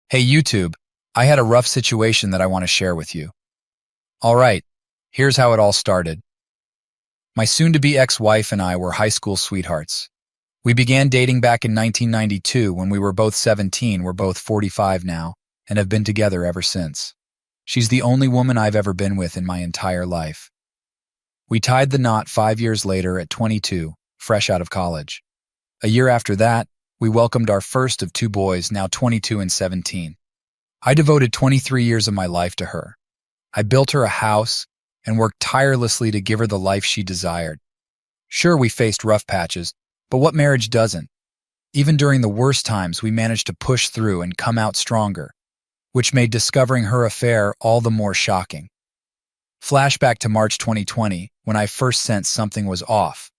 Hey YouTube, I had a rough situation that I want to share with you. Alright, here's how it all started. My soon-to-be ex-wife and I were high school sweethearts. We began dating back in 1992 when we were both 17, we're both 45 now, and have been together ever since. She's the only woman I've ever been with in my entire life. We tied the knot 5 years later at 22, fresh out of college. A year after that, we welcomed our first of two boys, now 22 and 17. I devoted 23 years of my life to her. I built her a house and worked tirelessly to give her the life she desired. Sure, we faced rough patches, but what marriage doesn't? Even during the worst times, we managed to push through and come out stronger, which made discovering her affair all the more shocking. Flashback to March 2020, when I first sensed something was off.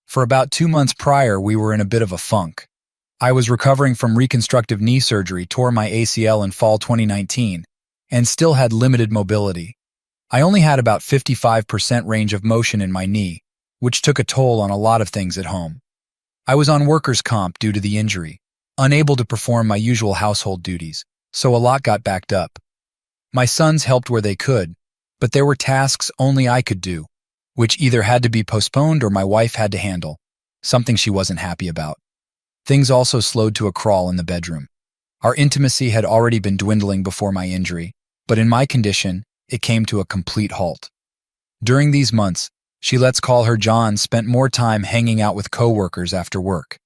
For about 2 months prior, we were in a bit of a funk. I was recovering from reconstructive knee surgery, tore my ACL in fall 2019, and still had limited mobility. I only had about 55% range of motion in my knee, which took a toll on a lot of things at home. I was on workers' comp due to the injury, unable to perform my usual household duties, so a lot got backed up. My sons helped where they could, but there were tasks only I could do, which either had to be postponed or my wife had to handle, something she wasn't happy about. Things also slowed to a crawl in the bedroom. Our intimacy had already been dwindling before my injury, but in my condition, it came to a complete halt. During these months, she, let's call her John, spent more time hanging out with coworkers after work.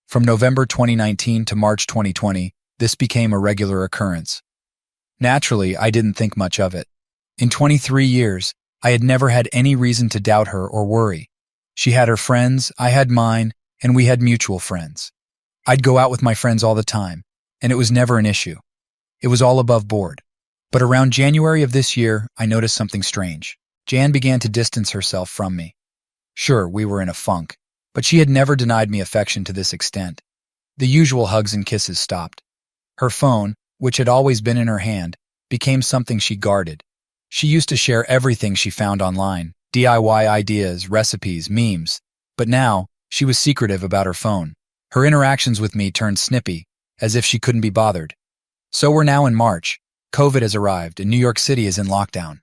From November 2019 to March 2020, this became a regular occurrence. Naturally, I didn't think much of it. In 23 years, I had never had any reason to doubt her or worry. She had her friends, I had mine, and we had mutual friends. I'd go out with my friends all the time, and it was never an issue. It was all above board. But around January of this year, I noticed something strange. Jan began to distance herself from me. Sure, we were in a funk, but she had never denied me affection to this extent. The usual hugs and kisses stopped. Her phone, which had always been in her hand, became something she guarded. She used to share everything she found online, DIY ideas, recipes, memes. But now, she was secretive about her phone. Her interactions with me turned snippy, as if she couldn't be bothered. So we're now in March. COVID has arrived, and New York City is in lockdown.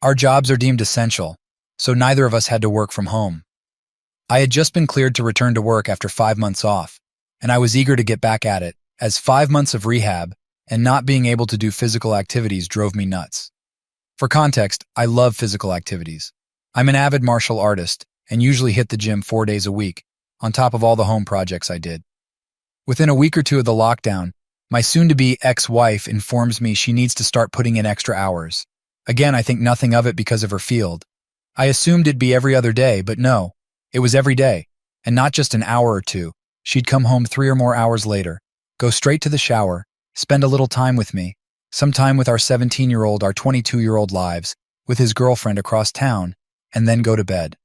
Our jobs are deemed essential, so neither of us had to work from home. I had just been cleared to return to work after 5 months off, and I was eager to get back at it, as 5 months of rehab and not being able to do physical activities drove me nuts. For context, I love physical activities. I'm an avid martial artist and usually hit the gym 4 days a week, on top of all the home projects I did. Within a week or two of the lockdown, my soon-to-be ex-wife informs me she needs to start putting in extra hours. Again, I think nothing of it because of her field. I assumed it'd be every other day, but no, it was every day, and not just an hour or two. She'd come home 3 or more hours later, go straight to the shower, spend a little time with me, some time with our 17-year-old, our 22-year-old lives, with his girlfriend across town, and then go to bed.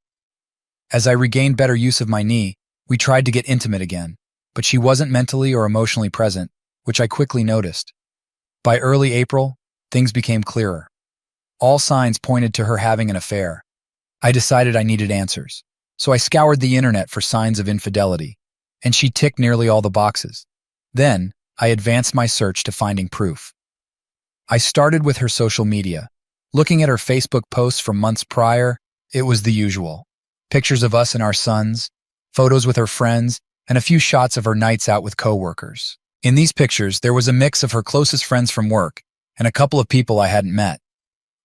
As I regained better use of my knee, we tried to get intimate again, but she wasn't mentally or emotionally present, which I quickly noticed. By early April, things became clearer. All signs pointed to her having an affair. I decided I needed answers, so I scoured the internet for signs of infidelity, and she ticked nearly all the boxes. Then, I advanced my search to finding proof. I started with her social media. Looking at her Facebook posts from months prior, it was the usual. Pictures of us and our sons, photos with her friends, and a few shots of her nights out with coworkers. In these pictures, there was a mix of her closest friends from work and a couple of people I hadn't met.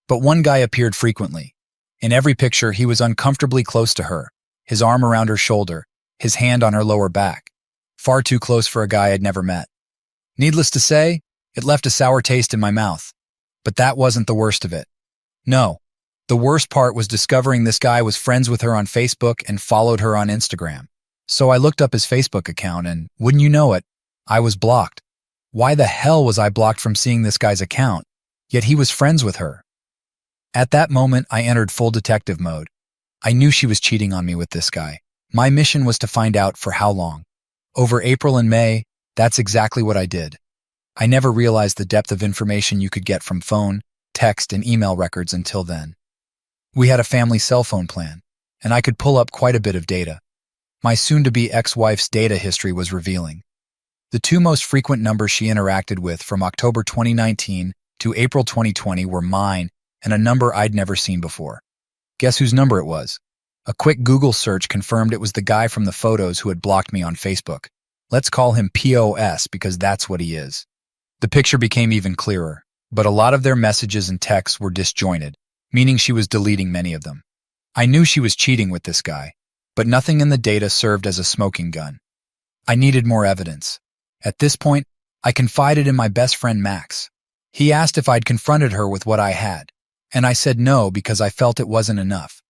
But one guy appeared frequently. In every picture, he was uncomfortably close to her, his arm around her shoulder, his hand on her lower back. Far too close for a guy I'd never met. Needless to say, it left a sour taste in my mouth. But that wasn't the worst of it. No, the worst part was discovering this guy was friends with her on Facebook and followed her on Instagram. So I looked up his Facebook account and, wouldn't you know it, I was blocked. Why the hell was I blocked from seeing this guy's account? Yet he was friends with her. At that moment, I entered full detective mode. I knew she was cheating on me with this guy. My mission was to find out for how long. Over April and May, that's exactly what I did. I never realized the depth of information you could get from phone, text, and email records until then. We had a family cell phone plan, and I could pull up quite a bit of data. My soon-to-be ex-wife's data history was revealing. The two most frequent numbers she interacted with from October 2019 to April 2020 were mine and a number I'd never seen before. Guess whose number it was? A quick Google search confirmed it was the guy from the photos who had blocked me on Facebook. Let's call him POS because that's what he is. The picture became even clearer, but a lot of their messages and texts were disjointed, meaning she was deleting many of them. I knew she was cheating with this guy, but nothing in the data served as a smoking gun. I needed more evidence. At this point, I confided in my best friend Max. He asked if I'd confronted her with what I had, and I said no because I felt it wasn't enough.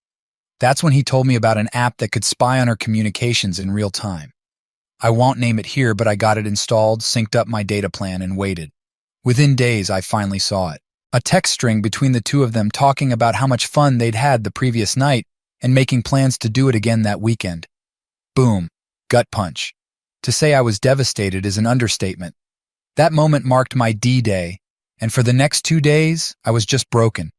That's when he told me about an app that could spy on our communications in real time. I won't name it here, but I got it installed, synced up my data plan, and waited. Within days, I finally saw it. A text string between the two of them talking about how much fun they'd had the previous night and making plans to do it again that weekend. Boom. Gut punch. To say I was devastated is an understatement. That moment marked my D-Day, and for the next 2 days, I was just broken.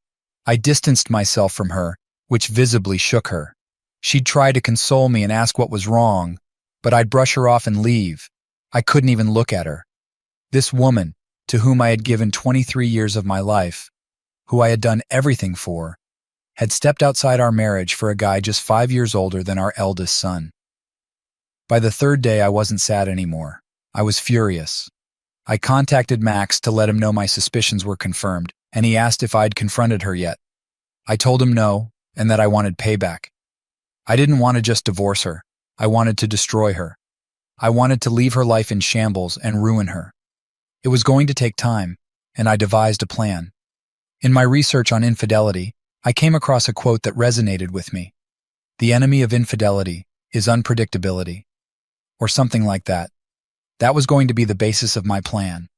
I distanced myself from her, which visibly shook her. She'd try to console me and ask what was wrong, but I'd brush her off and leave. I couldn't even look at her. This woman, to whom I had given 23 years of my life, who I had done everything for, had stepped outside our marriage for a guy just 5 years older than our eldest son. By the third day, I wasn't sad anymore. I was furious. I contacted Max to let him know my suspicions were confirmed, and he asked if I'd confronted her yet. I told him no, and that I wanted payback. I didn't want to just divorce her. I wanted to destroy her. I wanted to leave her life in shambles and ruin her. It was going to take time, and I devised a plan. In my research on infidelity, I came across a quote that resonated with me. The enemy of infidelity is unpredictability, or something like that. That was going to be the basis of my plan.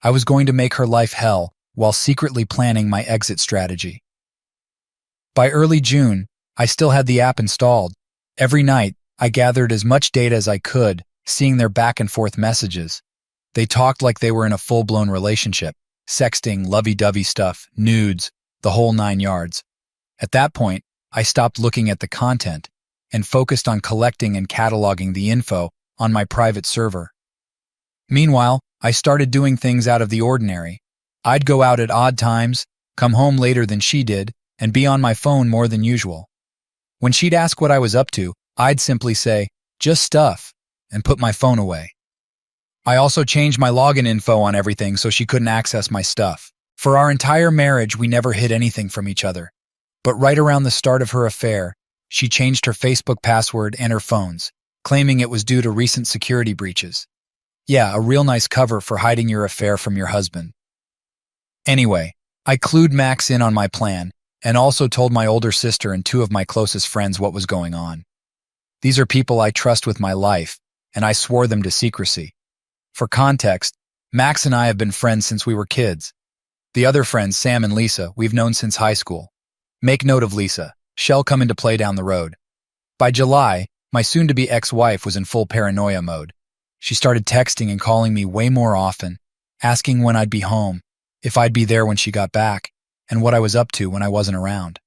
I was going to make her life hell while secretly planning my exit strategy. By early June, I still had the app installed. Every night, I gathered as much data as I could, seeing their back-and-forth messages. They talked like they were in a full-blown relationship, sexting, lovey-dovey stuff, nudes, the whole 9 yards. At that point, I stopped looking at the content and focused on collecting and cataloging the info on my private server. Meanwhile, I started doing things out of the ordinary. I'd go out at odd times, come home later than she did, and be on my phone more than usual. When she'd ask what I was up to, I'd simply say, "Just stuff," and put my phone away. I also changed my login info on everything so she couldn't access my stuff. For our entire marriage, we never hid anything from each other. But right around the start of her affair, she changed her Facebook password and her phones, claiming it was due to recent security breaches. Yeah, a real nice cover for hiding your affair from your husband. Anyway, I clued Max in on my plan, and also told my older sister and 2 of my closest friends what was going on. These are people I trust with my life, and I swore them to secrecy. For context, Max and I have been friends since we were kids. The other friends, Sam and Lisa, we've known since high school. Make note of Lisa. She'll come into play down the road. By July, my soon-to-be ex-wife was in full paranoia mode. She started texting and calling me way more often, asking when I'd be home, if I'd be there when she got back, and what I was up to when I wasn't around.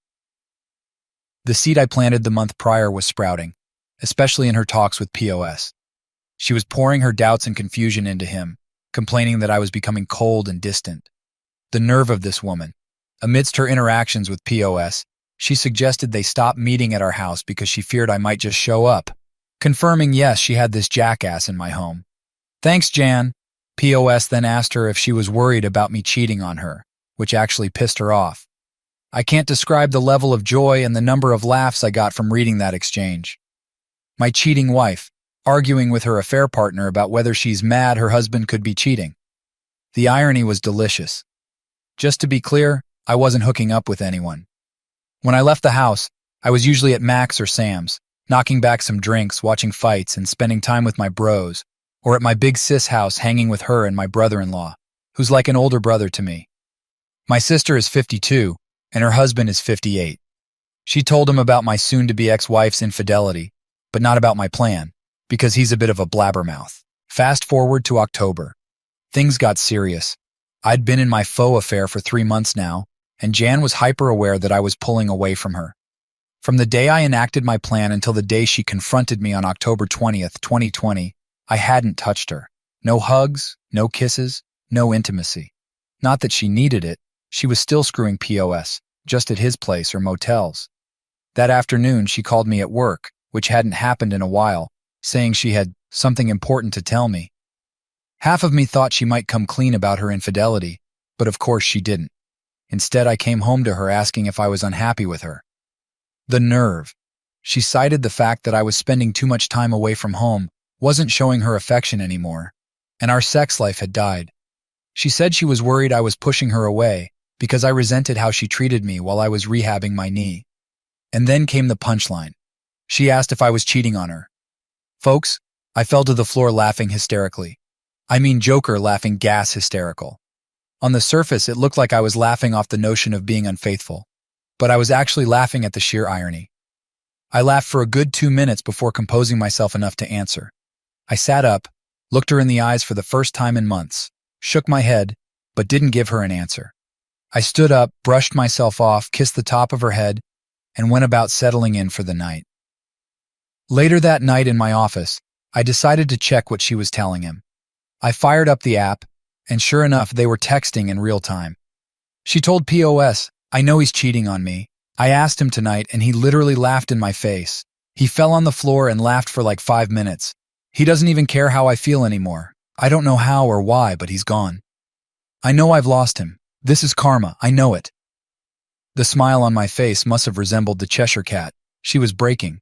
The seed I planted the month prior was sprouting, especially in her talks with POS. She was pouring her doubts and confusion into him, complaining that I was becoming cold and distant. The nerve of this woman. Amidst her interactions with POS, she suggested they stop meeting at our house because she feared I might just show up, confirming yes, she had this jackass in my home. Thanks, Jan. POS then asked her if she was worried about me cheating on her, which actually pissed her off. I can't describe the level of joy and the number of laughs I got from reading that exchange. My cheating wife, arguing with her affair partner about whether she's mad her husband could be cheating. The irony was delicious. Just to be clear, I wasn't hooking up with anyone. When I left the house, I was usually at Max or Sam's, knocking back some drinks, watching fights, and spending time with my bros, or at my big sis house hanging with her and my brother-in-law, who's like an older brother to me. My sister is 52, and her husband is 58. She told him about my soon-to-be ex-wife's infidelity, but not about my plan, because he's a bit of a blabbermouth. Fast forward to October. Things got serious. I'd been in my faux affair for 3 months now, and Jan was hyper-aware that I was pulling away from her. From the day I enacted my plan until the day she confronted me on October 20th, 2020, I hadn't touched her. No hugs, no kisses, no intimacy. Not that she needed it, she was still screwing POS, just at his place or motels. That afternoon, she called me at work, which hadn't happened in a while, saying she had something important to tell me. Half of me thought she might come clean about her infidelity, but of course she didn't. Instead, I came home to her asking if I was unhappy with her. The nerve. She cited the fact that I was spending too much time away from home, wasn't showing her affection anymore, and our sex life had died. She said she was worried I was pushing her away because I resented how she treated me while I was rehabbing my knee. And then came the punchline. She asked if I was cheating on her. Folks, I fell to the floor laughing hysterically. I mean Joker laughing gas hysterical. On the surface, it looked like I was laughing off the notion of being unfaithful, but I was actually laughing at the sheer irony. I laughed for a good 2 minutes before composing myself enough to answer. I sat up, looked her in the eyes for the first time in months, shook my head, but didn't give her an answer. I stood up, brushed myself off, kissed the top of her head, and went about settling in for the night. Later that night in my office, I decided to check what she was telling him. I fired up the app, and sure enough, they were texting in real time. She told POS, "I know he's cheating on me. I asked him tonight, and he literally laughed in my face. He fell on the floor and laughed for like 5 minutes. He doesn't even care how I feel anymore. I don't know how or why, but he's gone. I know I've lost him. This is karma, I know it." The smile on my face must have resembled the Cheshire Cat. She was breaking.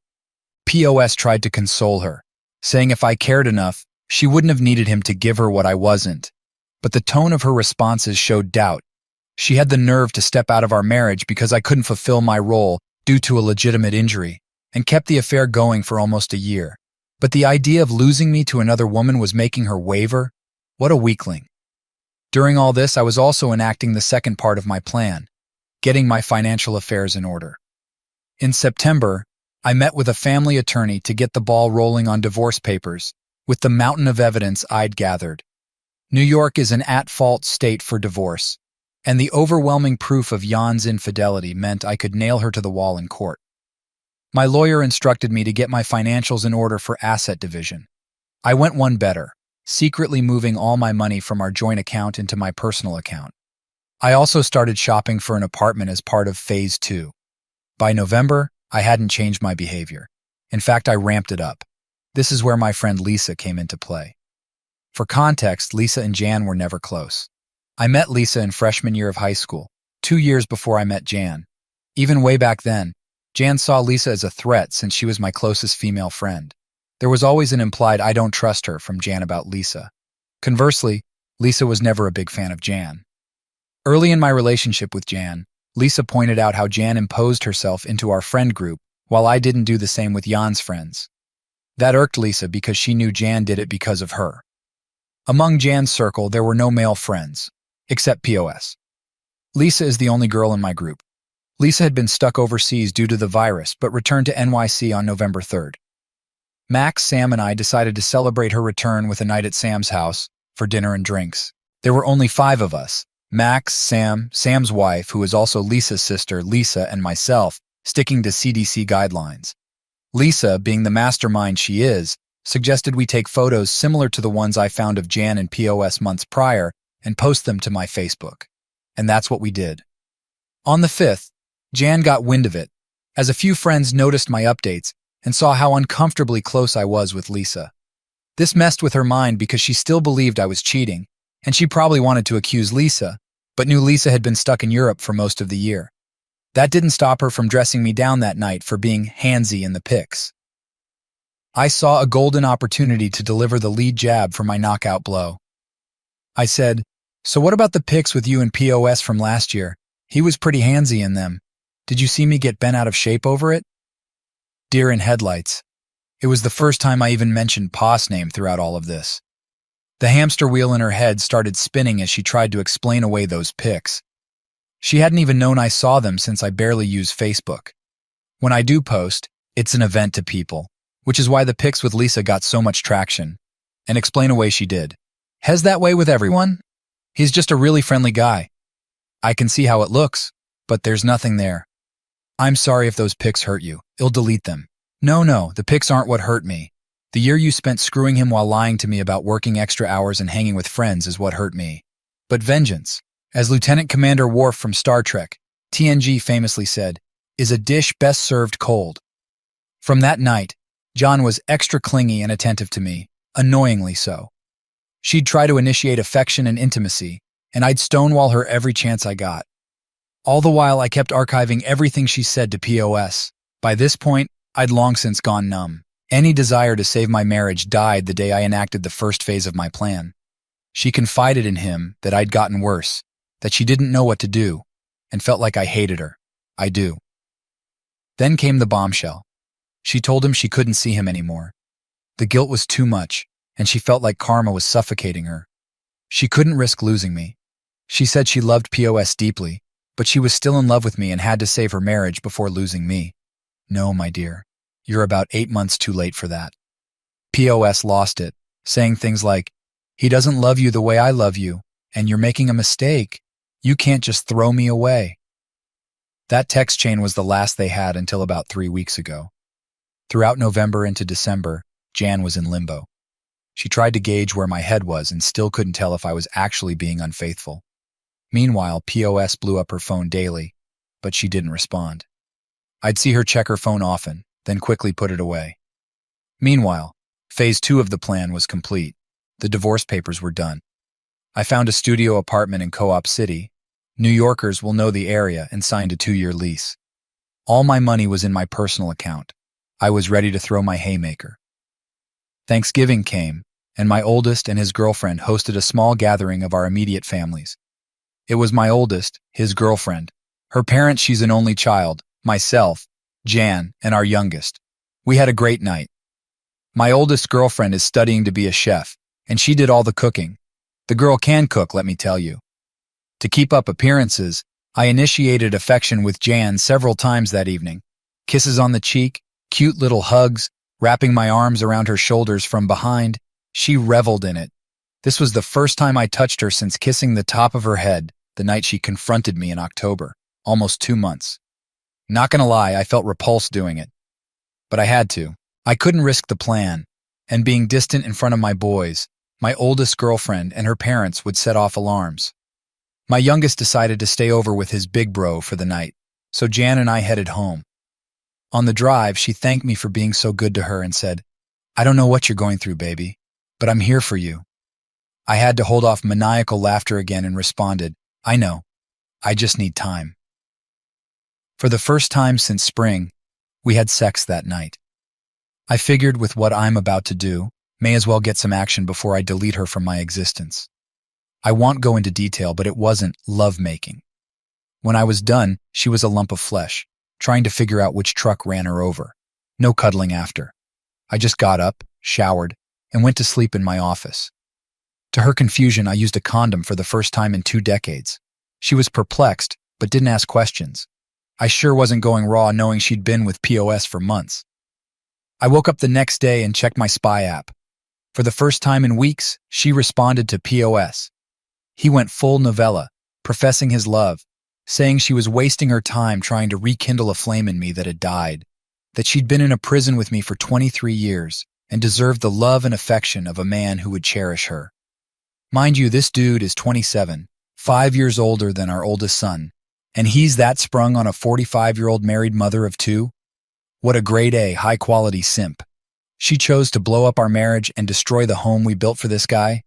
POS tried to console her, saying if I cared enough, she wouldn't have needed him to give her what I wasn't. But the tone of her responses showed doubt. She had the nerve to step out of our marriage because I couldn't fulfill my role due to a legitimate injury, and kept the affair going for almost a year. But the idea of losing me to another woman was making her waver? What a weakling. During all this, I was also enacting the second part of my plan, getting my financial affairs in order. In September, I met with a family attorney to get the ball rolling on divorce papers, with the mountain of evidence I'd gathered. New York is an at-fault state for divorce, and the overwhelming proof of Jan's infidelity meant I could nail her to the wall in court. My lawyer instructed me to get my financials in order for asset division. I went one better, secretly moving all my money from our joint account into my personal account. I also started shopping for an apartment as part of Phase 2. By November, I hadn't changed my behavior. In fact, I ramped it up. This is where my friend Lisa came into play. For context, Lisa and Jan were never close. I met Lisa in freshman year of high school, 2 years before I met Jan. Even way back then, Jan saw Lisa as a threat since she was my closest female friend. There was always an implied "I don't trust her" from Jan about Lisa. Conversely, Lisa was never a big fan of Jan. Early in my relationship with Jan, Lisa pointed out how Jan imposed herself into our friend group while I didn't do the same with Jan's friends. That irked Lisa because she knew Jan did it because of her. Among Jan's circle, there were no male friends, except POS. Lisa is the only girl in my group. Lisa had been stuck overseas due to the virus, but returned to NYC on November 3rd. Max, Sam, and I decided to celebrate her return with a night at Sam's house for dinner and drinks. There were only 5 of us: Max, Sam, Sam's wife, who is also Lisa's sister, Lisa, and myself, sticking to CDC guidelines. Lisa, being the mastermind she is, suggested we take photos similar to the ones I found of Jan and POS months prior and post them to my Facebook. And that's what we did. On the 5th, Jan got wind of it, as a few friends noticed my updates and saw how uncomfortably close I was with Lisa. This messed with her mind because she still believed I was cheating, and she probably wanted to accuse Lisa, but knew Lisa had been stuck in Europe for most of the year. That didn't stop her from dressing me down that night for being handsy in the pics. I saw a golden opportunity to deliver the lead jab for my knockout blow. I said, "So what about the pics with you and POS from last year? He was pretty handsy in them. Did you see me get bent out of shape over it?" Deer in headlights. It was the first time I even mentioned POS name throughout all of this. The hamster wheel in her head started spinning as she tried to explain away those pics. She hadn't even known I saw them since I barely use Facebook. When I do post, it's an event to people, which is why the pics with Lisa got so much traction. And explain away she did. Hes that way with everyone? He's just a really friendly guy. I can see how it looks, but there's nothing there. I'm sorry if those pics hurt you. I'll delete them. No, the pics aren't what hurt me. The year you spent screwing him while lying to me about working extra hours and hanging with friends is what hurt me. But vengeance, as Lieutenant Commander Worf from Star Trek, TNG famously said, is a dish best served cold. From that night, John was extra clingy and attentive to me, annoyingly so. She'd try to initiate affection and intimacy, and I'd stonewall her every chance I got. All the while, I kept archiving everything she said to POS. By this point, I'd long since gone numb. Any desire to save my marriage died the day I enacted the first phase of my plan. She confided in him that I'd gotten worse, that she didn't know what to do, and felt like I hated her. I do. Then came the bombshell. She told him she couldn't see him anymore. The guilt was too much, and she felt like karma was suffocating her. She couldn't risk losing me. She said she loved POS deeply, but she was still in love with me and had to save her marriage before losing me. No, my dear, you're about 8 months too late for that. POS lost it, saying things like, he doesn't love you the way I love you, and you're making a mistake. You can't just throw me away. That text chain was the last they had until about 3 weeks ago. Throughout November into December, Jan was in limbo. She tried to gauge where my head was and still couldn't tell if I was actually being unfaithful. Meanwhile, POS blew up her phone daily, but she didn't respond. I'd see her check her phone often, then quickly put it away. Meanwhile, phase 2 of the plan was complete. The divorce papers were done. I found a studio apartment in Co-op City. New Yorkers will know the area and signed a 2-year lease. All my money was in my personal account. I was ready to throw my haymaker. Thanksgiving came, and my oldest and his girlfriend hosted a small gathering of our immediate families. It was my oldest, his girlfriend, her parents, she's an only child, myself, Jan, and our youngest. We had a great night. My oldest girlfriend is studying to be a chef, and she did all the cooking. The girl can cook, let me tell you. To keep up appearances, I initiated affection with Jan several times that evening. Kisses on the cheek, cute little hugs, wrapping my arms around her shoulders from behind. She reveled in it. This was the first time I touched her since kissing the top of her head the night she confronted me in October, almost 2 months. Not gonna lie, I felt repulsed doing it. But I had to. I couldn't risk the plan, and being distant in front of my boys, my oldest girlfriend and her parents would set off alarms. My youngest decided to stay over with his big bro for the night, so Jan and I headed home. On the drive, she thanked me for being so good to her and said, I don't know what you're going through, baby, but I'm here for you. I had to hold off maniacal laughter again and responded, I know. I just need time. For the first time since spring, we had sex that night. I figured with what I'm about to do, may as well get some action before I delete her from my existence. I won't go into detail, but it wasn't love-making. When I was done, she was a lump of flesh, trying to figure out which truck ran her over. No cuddling after. I just got up, showered, and went to sleep in my office. To her confusion, I used a condom for the first time in 2 decades. She was perplexed, but didn't ask questions. I sure wasn't going raw knowing she'd been with POS for months. I woke up the next day and checked my spy app. For the first time in weeks, she responded to POS. He went full novella, professing his love, saying she was wasting her time trying to rekindle a flame in me that had died, that she'd been in a prison with me for 23 years and deserved the love and affection of a man who would cherish her. Mind you, this dude is 27, 5 years older than our oldest son, and he's that sprung on a 45-year-old married mother of 2? What a grade A, high-quality simp. She chose to blow up our marriage and destroy the home we built for this guy?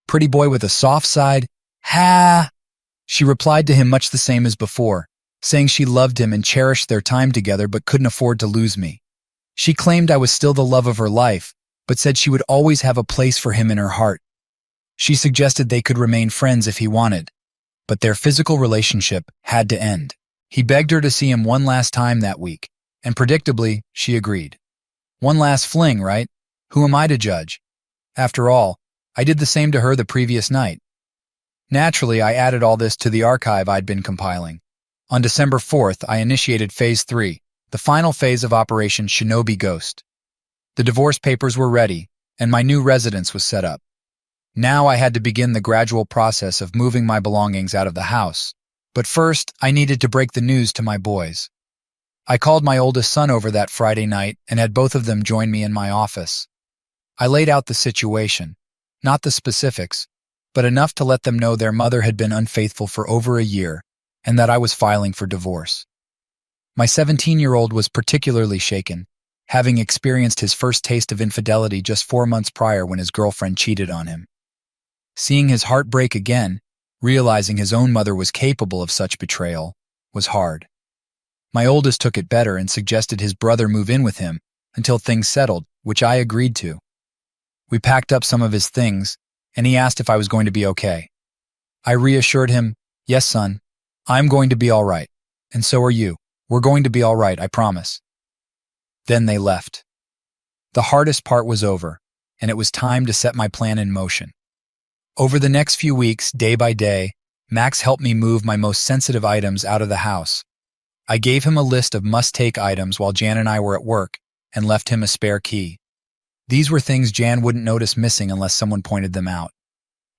Pretty boy with a soft side? Ha! She replied to him much the same as before, saying she loved him and cherished their time together but couldn't afford to lose me. She claimed I was still the love of her life, but said she would always have a place for him in her heart. She suggested they could remain friends if he wanted, but their physical relationship had to end. He begged her to see him one last time that week, and predictably, she agreed. One last fling, right? Who am I to judge? After all, I did the same to her the previous night. Naturally, I added all this to the archive I'd been compiling. On December 4th, I initiated Phase 3, the final phase of Operation Shinobi Ghost. The divorce papers were ready, and my new residence was set up. Now I had to begin the gradual process of moving my belongings out of the house. But first, I needed to break the news to my boys. I called my oldest son over that Friday night and had both of them join me in my office. I laid out the situation, not the specifics, but enough to let them know their mother had been unfaithful for over a year and that I was filing for divorce. My 17-year-old was particularly shaken, having experienced his first taste of infidelity just 4 months prior when his girlfriend cheated on him. Seeing his heart break again, realizing his own mother was capable of such betrayal, was hard. My oldest took it better and suggested his brother move in with him until things settled, which I agreed to. We packed up some of his things, and he asked if I was going to be okay. I reassured him, "Yes, son, I'm going to be all right, and so are you. We're going to be all right, I promise." Then they left. The hardest part was over, and it was time to set my plan in motion. Over the next few weeks, day by day, Max helped me move my most sensitive items out of the house. I gave him a list of must-take items while Jan and I were at work and left him a spare key. These were things Jan wouldn't notice missing unless someone pointed them out.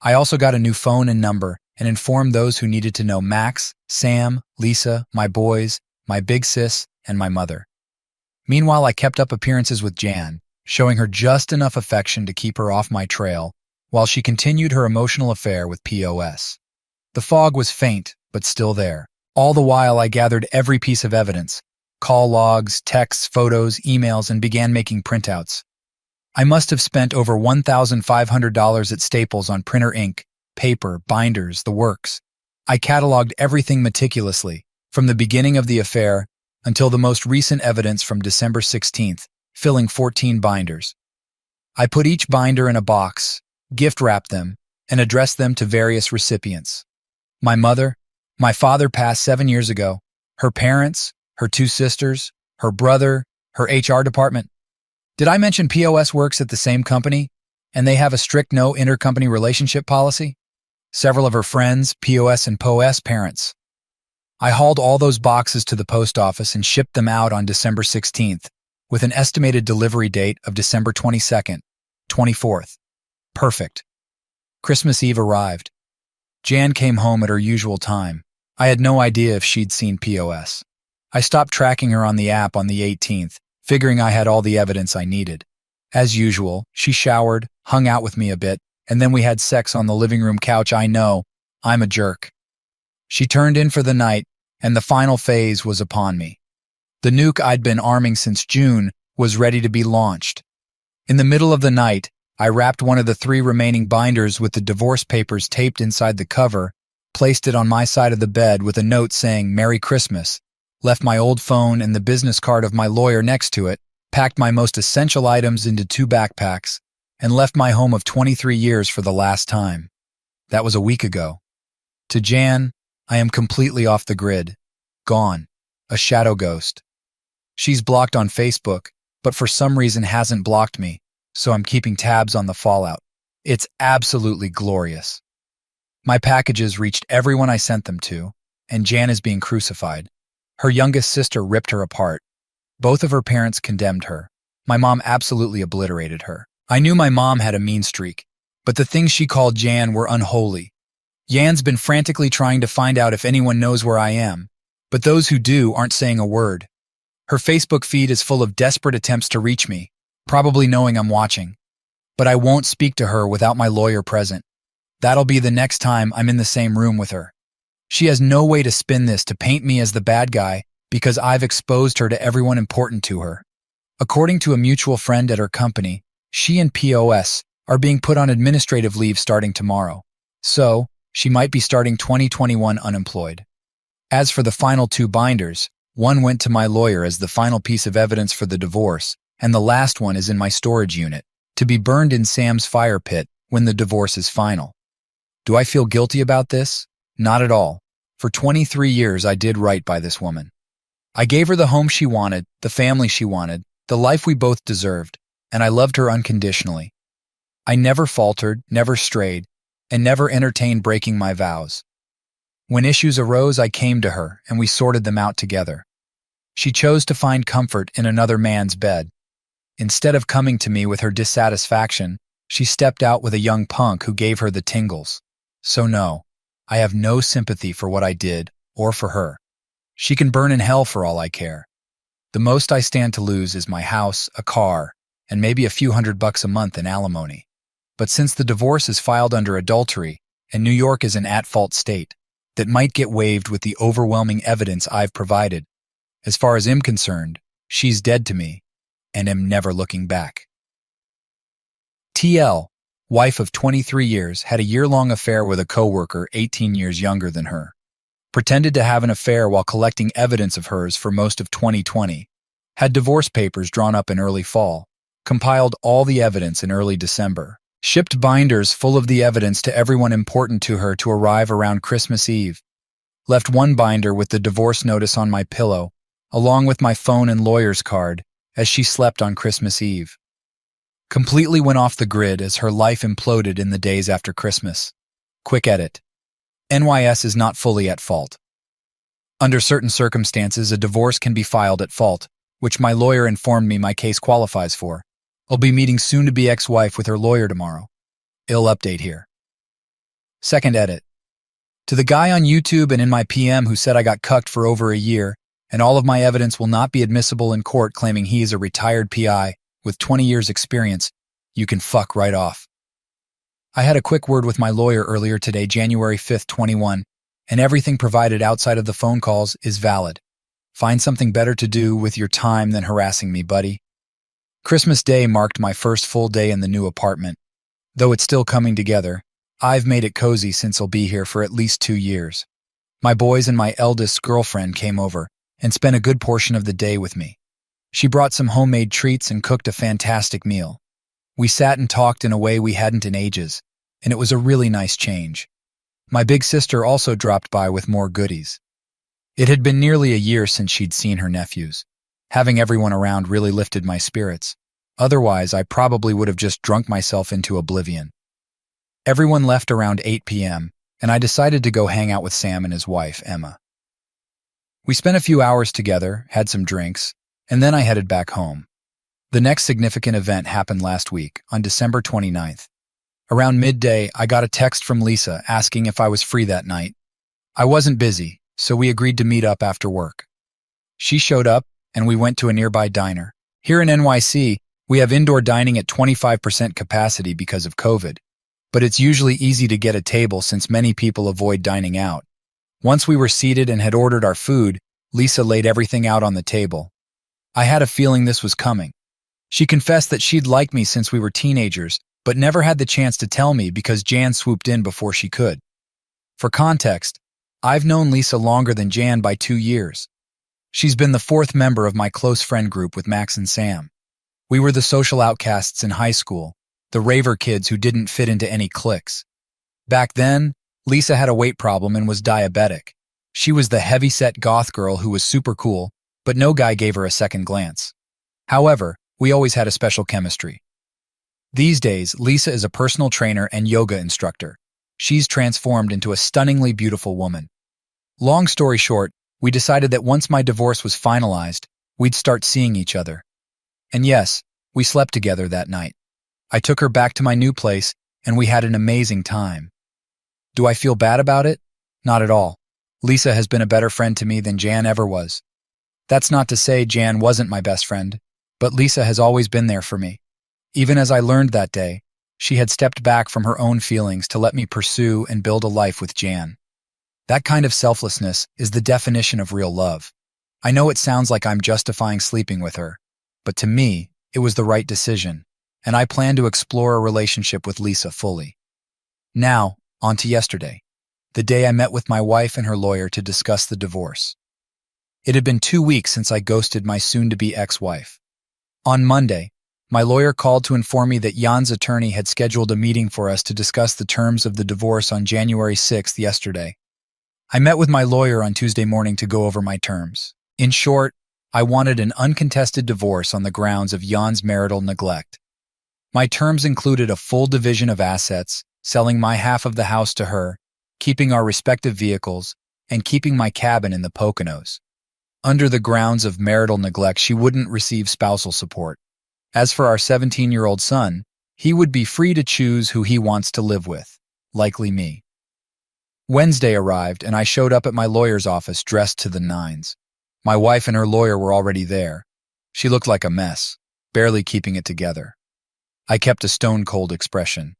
I also got a new phone and number and informed those who needed to know Max, Sam, Lisa, my boys, my big sis, and my mother. Meanwhile, I kept up appearances with Jan, showing her just enough affection to keep her off my trail, while she continued her emotional affair with POS. The fog was faint, but still there. All the while, I gathered every piece of evidence, call logs, texts, photos, emails, and began making printouts. I must have spent over $1,500 at Staples on printer ink, paper, binders, the works. I cataloged everything meticulously, from the beginning of the affair until the most recent evidence from December 16th, filling 14 binders. I put each binder in a box, gift-wrapped them, and addressed them to various recipients. My mother, my father passed 7 years ago, her parents, her 2 sisters, her brother, her HR department. Did I mention POS works at the same company, and they have a strict no intercompany relationship policy? Several of her friends, POS and POS parents. I hauled all those boxes to the post office and shipped them out on December 16th, with an estimated delivery date of December 22nd, 24th. Perfect. Christmas Eve arrived. Jan came home at her usual time. I had no idea if she'd seen POS. I stopped tracking her on the app on the 18th, figuring I had all the evidence I needed. As usual, she showered, hung out with me a bit, and then we had sex on the living room couch. I know, I'm a jerk. She turned in for the night, and the final phase was upon me. The nuke I'd been arming since June was ready to be launched. In the middle of the night, I wrapped one of the 3 remaining binders with the divorce papers taped inside the cover, placed it on my side of the bed with a note saying "Merry Christmas," left my old phone and the business card of my lawyer next to it, packed my most essential items into 2 backpacks, and left my home of 23 years for the last time. That was a week ago. To Jan, I am completely off the grid. Gone. A shadow ghost. She's blocked on Facebook, but for some reason hasn't blocked me, so I'm keeping tabs on the fallout. It's absolutely glorious. My packages reached everyone I sent them to, and Jan is being crucified. Her youngest sister ripped her apart. Both of her parents condemned her. My mom absolutely obliterated her. I knew my mom had a mean streak, but the things she called Jan were unholy. Jan's been frantically trying to find out if anyone knows where I am, but those who do aren't saying a word. Her Facebook feed is full of desperate attempts to reach me, probably knowing I'm watching. But I won't speak to her without my lawyer present. That'll be the next time I'm in the same room with her. She has no way to spin this to paint me as the bad guy because I've exposed her to everyone important to her. According to a mutual friend at her company, she and POS are being put on administrative leave starting tomorrow. So, she might be starting 2021 unemployed. As for the final 2 binders, one went to my lawyer as the final piece of evidence for the divorce, and the last one is in my storage unit, to be burned in Sam's fire pit when the divorce is final. Do I feel guilty about this? Not at all. For 23 years, I did right by this woman. I gave her the home she wanted, the family she wanted, the life we both deserved, and I loved her unconditionally. I never faltered, never strayed, and never entertained breaking my vows. When issues arose, I came to her, and we sorted them out together. She chose to find comfort in another man's bed. Instead of coming to me with her dissatisfaction, she stepped out with a young punk who gave her the tingles. So no, I have no sympathy for what I did, or for her. She can burn in hell for all I care. The most I stand to lose is my house, a car, and maybe a few $100 a month in alimony. But since the divorce is filed under adultery, and New York is an at-fault state, that might get waived with the overwhelming evidence I've provided. As far as I'm concerned, she's dead to me, and am never looking back. TL, wife of 23 years, had a year-long affair with a coworker 18 years younger than her. Pretended to have an affair while collecting evidence of hers for most of 2020. Had divorce papers drawn up in early fall. Compiled all the evidence in early December. Shipped binders full of the evidence to everyone important to her to arrive around Christmas Eve. Left one binder with the divorce notice on my pillow, along with my phone and lawyer's card, as she slept on Christmas Eve. Completely went off the grid as her life imploded in the days after Christmas. Quick edit. NYS is not fully at fault. Under certain circumstances, a divorce can be filed at fault, which my lawyer informed me my case qualifies for. I'll be meeting soon-to-be ex-wife with her lawyer tomorrow. Ill update here. Second edit. To the guy on YouTube and in my PM who said I got cucked for over a year, and all of my evidence will not be admissible in court claiming he is a retired PI with 20 years experience, you can fuck right off. I had a quick word with my lawyer earlier today, January 5th, 21, and everything provided outside of the phone calls is valid. Find something better to do with your time than harassing me, buddy. Christmas Day marked my first full day in the new apartment. Though it's still coming together, I've made it cozy since I'll be here for at least 2 years. My boys and my eldest girlfriend came over and spent a good portion of the day with me. She brought some homemade treats and cooked a fantastic meal. We sat and talked in a way we hadn't in ages, and it was a really nice change. My big sister also dropped by with more goodies. It had been nearly a year since she'd seen her nephews. Having everyone around really lifted my spirits. Otherwise, I probably would have just drunk myself into oblivion. Everyone left around 8 p.m., and I decided to go hang out with Sam and his wife, Emma. We spent a few hours together, had some drinks, and then I headed back home. The next significant event happened last week, on December 29th. Around midday, I got a text from Lisa asking if I was free that night. I wasn't busy, so we agreed to meet up after work. She showed up, and we went to a nearby diner. Here in NYC, we have indoor dining at 25% capacity because of COVID, but it's usually easy to get a table since many people avoid dining out. Once we were seated and had ordered our food, Lisa laid everything out on the table. I had a feeling this was coming. She confessed that she'd liked me since we were teenagers, but never had the chance to tell me because Jan swooped in before she could. For context, I've known Lisa longer than Jan by 2 years. She's been the 4th member of my close friend group with Max and Sam. We were the social outcasts in high school, the raver kids who didn't fit into any cliques. Back then, Lisa had a weight problem and was diabetic. She was the heavy-set goth girl who was super cool, but no guy gave her a second glance. However, we always had a special chemistry. These days, Lisa is a personal trainer and yoga instructor. She's transformed into a stunningly beautiful woman. Long story short, we decided that once my divorce was finalized, we'd start seeing each other. And yes, we slept together that night. I took her back to my new place, and we had an amazing time. Do I feel bad about it? Not at all. Lisa has been a better friend to me than Jan ever was. That's not to say Jan wasn't my best friend, but Lisa has always been there for me. Even as I learned that day, she had stepped back from her own feelings to let me pursue and build a life with Jan. That kind of selflessness is the definition of real love. I know it sounds like I'm justifying sleeping with her, but to me, it was the right decision, and I plan to explore a relationship with Lisa fully. Now, on to yesterday, the day I met with my wife and her lawyer to discuss the divorce. It had been 2 weeks since I ghosted my soon-to-be ex-wife. On Monday, my lawyer called to inform me that Jan's attorney had scheduled a meeting for us to discuss the terms of the divorce on January 6th yesterday. I met with my lawyer on Tuesday morning to go over my terms. In short, I wanted an uncontested divorce on the grounds of Jan's marital neglect. My terms included a full division of assets, selling my half of the house to her, keeping our respective vehicles, and keeping my cabin in the Poconos. Under the grounds of marital neglect, she wouldn't receive spousal support. As for our 17-year-old son, he would be free to choose who he wants to live with, likely me. Wednesday arrived, and I showed up at my lawyer's office dressed to the nines. My wife and her lawyer were already there. She looked like a mess. barely keeping it together. I kept a stone-cold expression.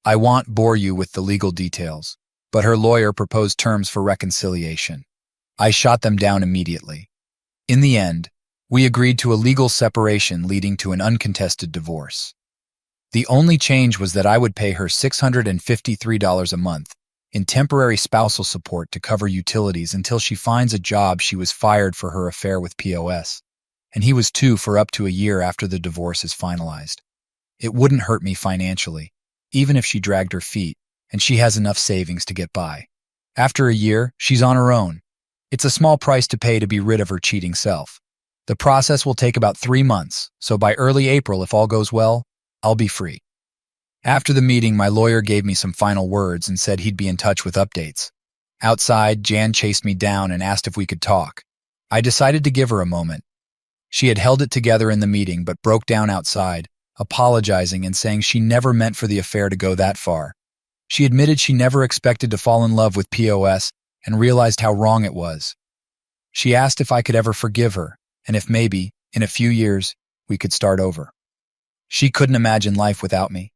I won't bore you with the legal details, but her lawyer proposed terms for reconciliation. I shot them down immediately. In the end, we agreed to a legal separation leading to an uncontested divorce. The only change was that I would pay her $653 a month in temporary spousal support to cover utilities until she finds a job. She was fired for her affair with POS, and he was too for up to a year after the divorce is finalized. It wouldn't hurt me financially, even if she dragged her feet, and she has enough savings to get by. After a year, she's on her own. It's a small price to pay to be rid of her cheating self. The process will take about 3 months, so by early April, if all goes well, I'll be free. After the meeting, my lawyer gave me some final words and said he'd be in touch with updates. Outside, Jan chased me down and asked if we could talk. I decided to give her a moment. She had held it together in the meeting but broke down outside, apologizing and saying she never meant for the affair to go that far. She admitted she never expected to fall in love with POS and realized how wrong it was. She asked if I could ever forgive her, and if maybe, in a few years, we could start over. She couldn't imagine life without me.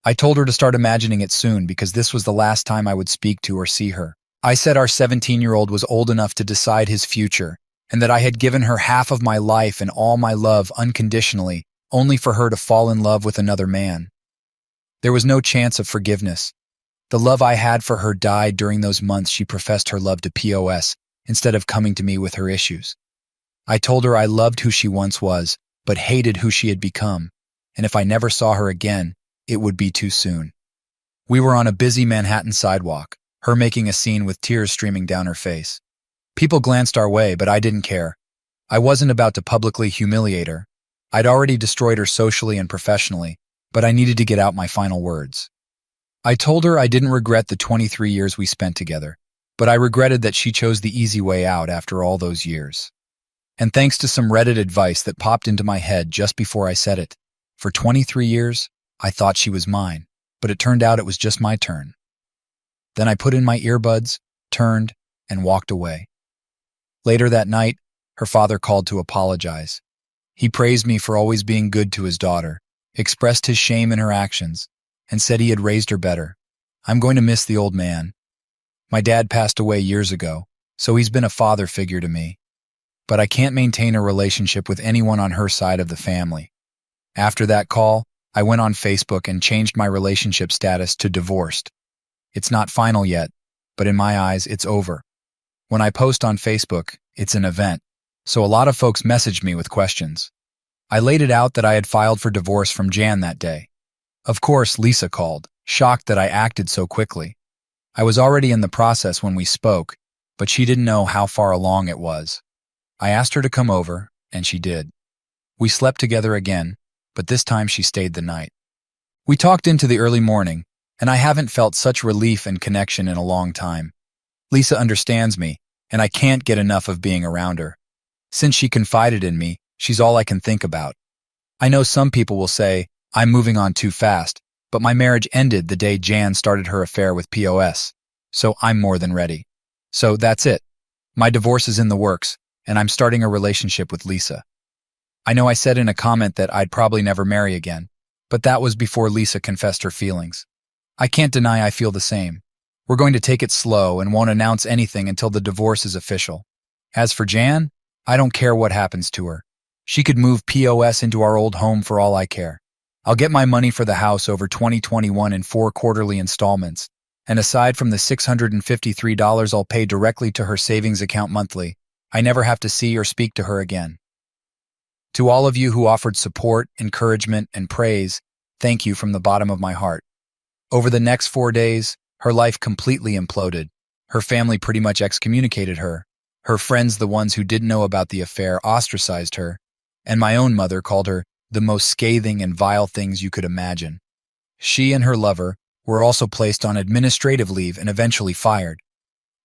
I told her to start imagining it soon because this was the last time I would speak to or see her. I said our 17-year-old was old enough to decide his future, and that I had given her half of my life and all my love unconditionally, only for her to fall in love with another man. There was no chance of forgiveness. The love I had for her died during those months she professed her love to POS instead of coming to me with her issues. I told her I loved who she once was, but hated who she had become, and if I never saw her again, it would be too soon. We were on a busy Manhattan sidewalk, her making a scene with tears streaming down her face. People glanced our way, but I didn't care. I wasn't about to publicly humiliate her. I'd already destroyed her socially and professionally, but I needed to get out my final words. I told her I didn't regret the 23 years we spent together, but I regretted that she chose the easy way out after all those years. And thanks to some Reddit advice that popped into my head just before I said it, for 23 years, I thought she was mine, but it turned out it was just my turn. Then I put in my earbuds, turned, and walked away. Later that night, her father called to apologize. He praised me for always being good to his daughter, expressed his shame in her actions, and said he had raised her better. I'm going to miss the old man. My dad passed away years ago, so he's been a father figure to me. But I can't maintain a relationship with anyone on her side of the family. After that call, I went on Facebook and changed my relationship status to divorced. It's not final yet, but in my eyes, it's over. When I post on Facebook, it's an event, so a lot of folks messaged me with questions. I laid it out that I had filed for divorce from Jan that day. Of course, Lisa called, shocked that I acted so quickly. I was already in the process when we spoke, but she didn't know how far along it was. I asked her to come over, and she did. We slept together again, but this time she stayed the night. We talked into the early morning, and I haven't felt such relief and connection in a long time. Lisa understands me, and I can't get enough of being around her. Since she confided in me, she's all I can think about. I know some people will say, I'm moving on too fast, but my marriage ended the day Jan started her affair with POS, so I'm more than ready. So that's it. My divorce is in the works, and I'm starting a relationship with Lisa. I know I said in a comment that I'd probably never marry again, but that was before Lisa confessed her feelings. I can't deny I feel the same. We're going to take it slow and won't announce anything until the divorce is official. As for Jan, I don't care what happens to her. She could move POS into our old home for all I care. I'll get my money for the house over 2021 in 4 quarterly installments, and aside from the $653 I'll pay directly to her savings account monthly, I never have to see or speak to her again. To all of you who offered support, encouragement, and praise, thank you from the bottom of my heart. Over the next 4 days, her life completely imploded. Her family pretty much excommunicated her. Her friends, the ones who didn't know about the affair, ostracized her, and my own mother called her the most scathing and vile things you could imagine. She and her lover were also placed on administrative leave and eventually fired.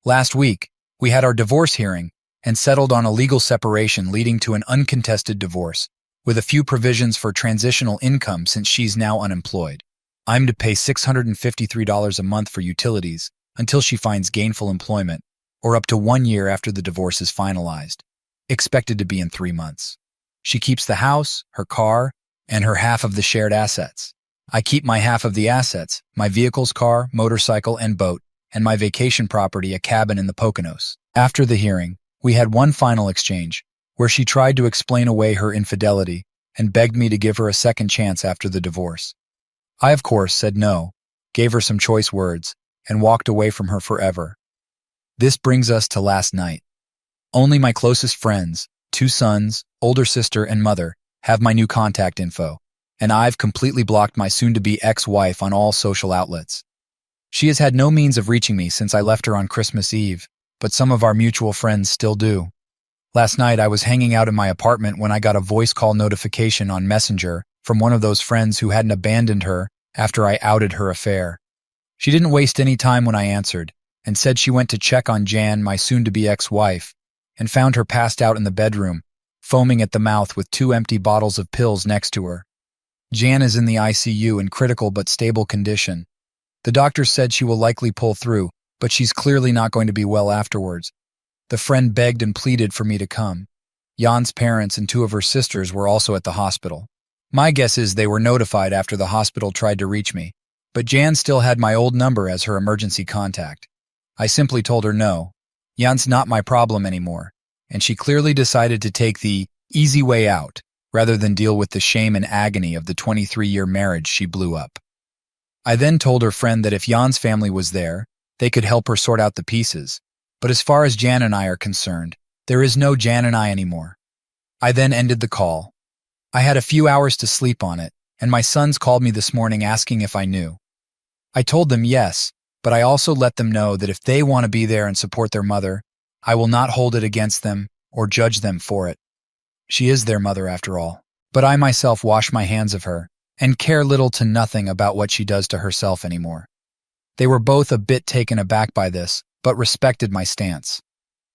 Last week, we had our divorce hearing and settled on a legal separation leading to an uncontested divorce, with a few provisions for transitional income since she's now unemployed. I'm to pay $653 a month for utilities until she finds gainful employment, or up to 1 year after the divorce is finalized, expected to be in 3 months. She keeps the house, her car, and her half of the shared assets. I keep my half of the assets, my vehicle's car, motorcycle, and boat, and my vacation property, a cabin in the Poconos. After the hearing, we had one final exchange, where she tried to explain away her infidelity and begged me to give her a second chance after the divorce. I, of course, said no, gave her some choice words, and walked away from her forever. This brings us to last night. Only my closest friends, 2 sons, older sister, and mother, have my new contact info, and I've completely blocked my soon-to-be ex-wife on all social outlets. She has had no means of reaching me since I left her on Christmas Eve, but some of our mutual friends still do. Last night I was hanging out in my apartment when I got a voice call notification on Messenger from one of those friends who hadn't abandoned her after I outed her affair. She didn't waste any time when I answered, and said she went to check on Jan, my soon-to-be ex-wife, and found her passed out in the bedroom, foaming at the mouth with 2 empty bottles of pills next to her. Jan is in the ICU in critical but stable condition. The doctor said she will likely pull through, but she's clearly not going to be well afterwards. The friend begged and pleaded for me to come. Jan's parents and 2 of her sisters were also at the hospital. My guess is they were notified after the hospital tried to reach me, but Jan still had my old number as her emergency contact. I simply told her no. Jan's not my problem anymore, and she clearly decided to take the easy way out rather than deal with the shame and agony of the 23-year marriage she blew up. I then told her friend that if Jan's family was there, they could help her sort out the pieces, but as far as Jan and I are concerned, there is no Jan and I anymore. I then ended the call. I had a few hours to sleep on it, and my sons called me this morning asking if I knew. I told them yes, but I also let them know that if they want to be there and support their mother, I will not hold it against them or judge them for it. She is their mother after all. But I myself wash my hands of her and care little to nothing about what she does to herself anymore. They were both a bit taken aback by this, but respected my stance.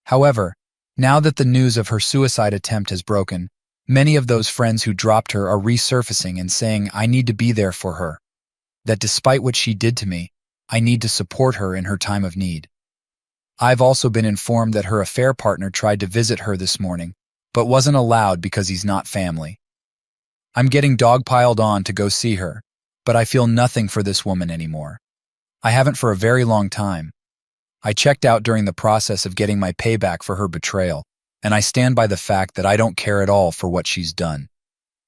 However, now that the news of her suicide attempt has broken, many of those friends who dropped her are resurfacing and saying I need to be there for her, that despite what she did to me, I need to support her in her time of need. I've also been informed that her affair partner tried to visit her this morning, but wasn't allowed because he's not family. I'm getting dogpiled on to go see her, but I feel nothing for this woman anymore. I haven't for a very long time. I checked out during the process of getting my payback for her betrayal, and I stand by the fact that I don't care at all for what she's done.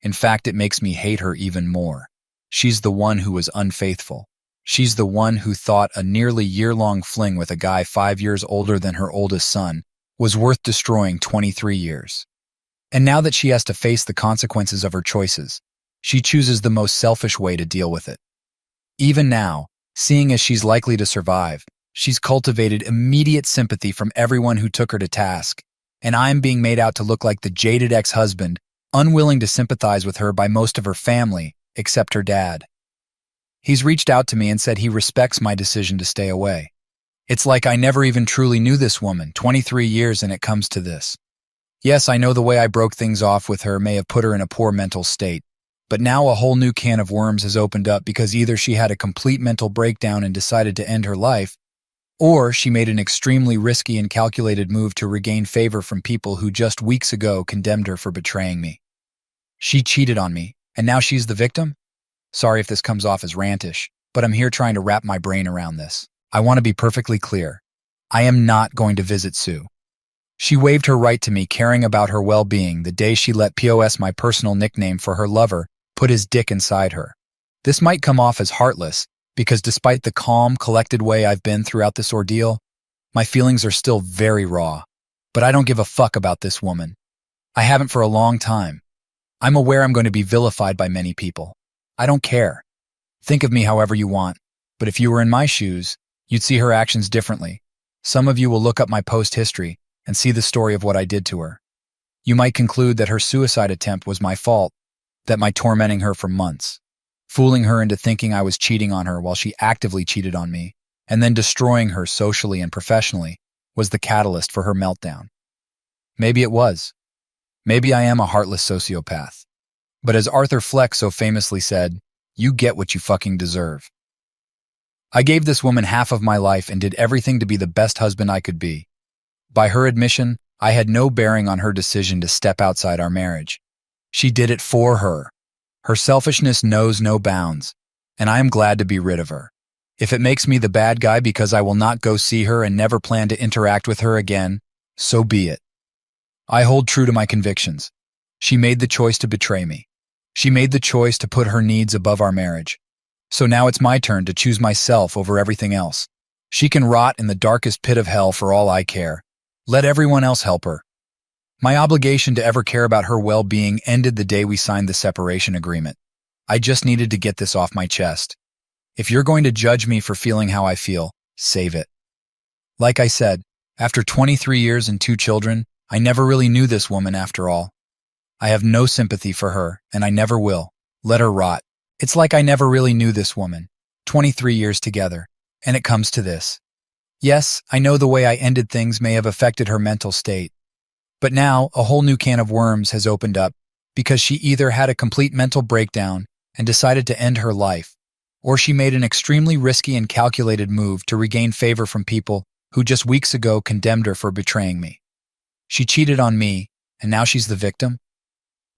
In fact, it makes me hate her even more. She's the one who was unfaithful. She's the one who thought a nearly year-long fling with a guy 5 years older than her oldest son was worth destroying 23 years. And now that she has to face the consequences of her choices, she chooses the most selfish way to deal with it. Even now, seeing as she's likely to survive, she's cultivated immediate sympathy from everyone who took her to task, and I'm being made out to look like the jaded ex-husband, unwilling to sympathize with her by most of her family, except her dad. He's reached out to me and said he respects my decision to stay away. It's like I never even truly knew this woman, 23 years, and it comes to this. Yes, I know the way I broke things off with her may have put her in a poor mental state, but now a whole new can of worms has opened up because either she had a complete mental breakdown and decided to end her life, or she made an extremely risky and calculated move to regain favor from people who just weeks ago condemned her for betraying me. She cheated on me, and now she's the victim? Sorry if this comes off as rantish, but I'm here trying to wrap my brain around this. I want to be perfectly clear. I am not going to visit Sue. She waived her right to me caring about her well-being the day she let POS, my personal nickname for her lover, put his dick inside her. This might come off as heartless, because despite the calm, collected way I've been throughout this ordeal, my feelings are still very raw. But I don't give a fuck about this woman. I haven't for a long time. I'm aware I'm going to be vilified by many people. I don't care. Think of me however you want, but if you were in my shoes, you'd see her actions differently. Some of you will look up my post history and see the story of what I did to her. You might conclude that her suicide attempt was my fault, that my tormenting her for months, fooling her into thinking I was cheating on her while she actively cheated on me, and then destroying her socially and professionally, was the catalyst for her meltdown. Maybe it was. Maybe I am a heartless sociopath. But as Arthur Fleck so famously said, you get what you fucking deserve. I gave this woman half of my life and did everything to be the best husband I could be. By her admission, I had no bearing on her decision to step outside our marriage. She did it for her. Her selfishness knows no bounds, and I am glad to be rid of her. If it makes me the bad guy because I will not go see her and never plan to interact with her again, so be it. I hold true to my convictions. She made the choice to betray me. She made the choice to put her needs above our marriage. So now it's my turn to choose myself over everything else. She can rot in the darkest pit of hell for all I care. Let everyone else help her. My obligation to ever care about her well-being ended the day we signed the separation agreement. I just needed to get this off my chest. If you're going to judge me for feeling how I feel, save it. Like I said, after 23 years and 2 children, I never really knew this woman after all. I have no sympathy for her, and I never will. Let her rot. It's like I never really knew this woman. 23 years together, and it comes to this. Yes, I know the way I ended things may have affected her mental state. But now, a whole new can of worms has opened up because she either had a complete mental breakdown and decided to end her life, or she made an extremely risky and calculated move to regain favor from people who just weeks ago condemned her for betraying me. She cheated on me, and now she's the victim?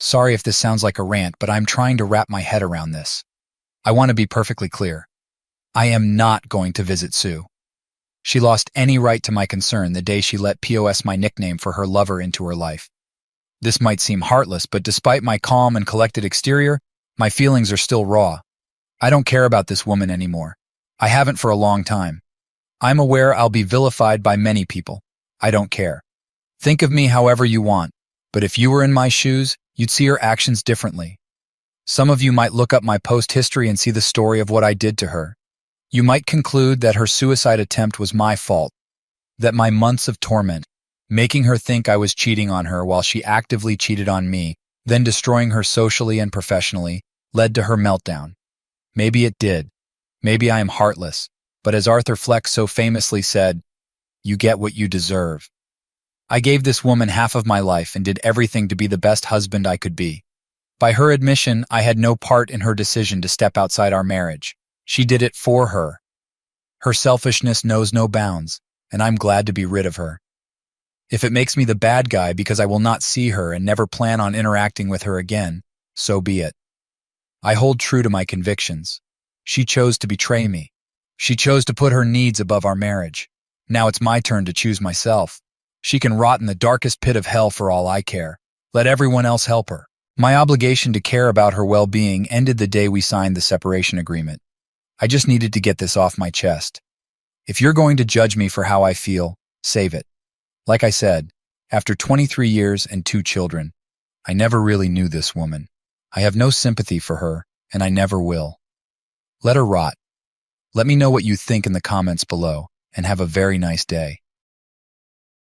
Sorry if this sounds like a rant, but I'm trying to wrap my head around this. I want to be perfectly clear. I am not going to visit Sue. She lost any right to my concern the day she let POS my nickname for her lover into her life. This might seem heartless, but despite my calm and collected exterior, my feelings are still raw. I don't care about this woman anymore. I haven't for a long time. I'm aware I'll be vilified by many people. I don't care. Think of me however you want, but if you were in my shoes, you'd see her actions differently. Some of you might look up my post history and see the story of what I did to her. You might conclude that her suicide attempt was my fault, that my months of torment, making her think I was cheating on her while she actively cheated on me, then destroying her socially and professionally, led to her meltdown. Maybe it did. Maybe I am heartless, but as Arthur Fleck so famously said, you get what you deserve. I gave this woman half of my life and did everything to be the best husband I could be. By her admission, I had no part in her decision to step outside our marriage. She did it for her. Her selfishness knows no bounds, and I'm glad to be rid of her. If it makes me the bad guy because I will not see her and never plan on interacting with her again, so be it. I hold true to my convictions. She chose to betray me. She chose to put her needs above our marriage. Now it's my turn to choose myself. She can rot in the darkest pit of hell for all I care. Let everyone else help her. My obligation to care about her well-being ended the day we signed the separation agreement. I just needed to get this off my chest. If you're going to judge me for how I feel, save it. Like I said, after 23 years and 2 children, I never really knew this woman. I have no sympathy for her, and I never will. Let her rot. Let me know what you think in the comments below, and have a very nice day.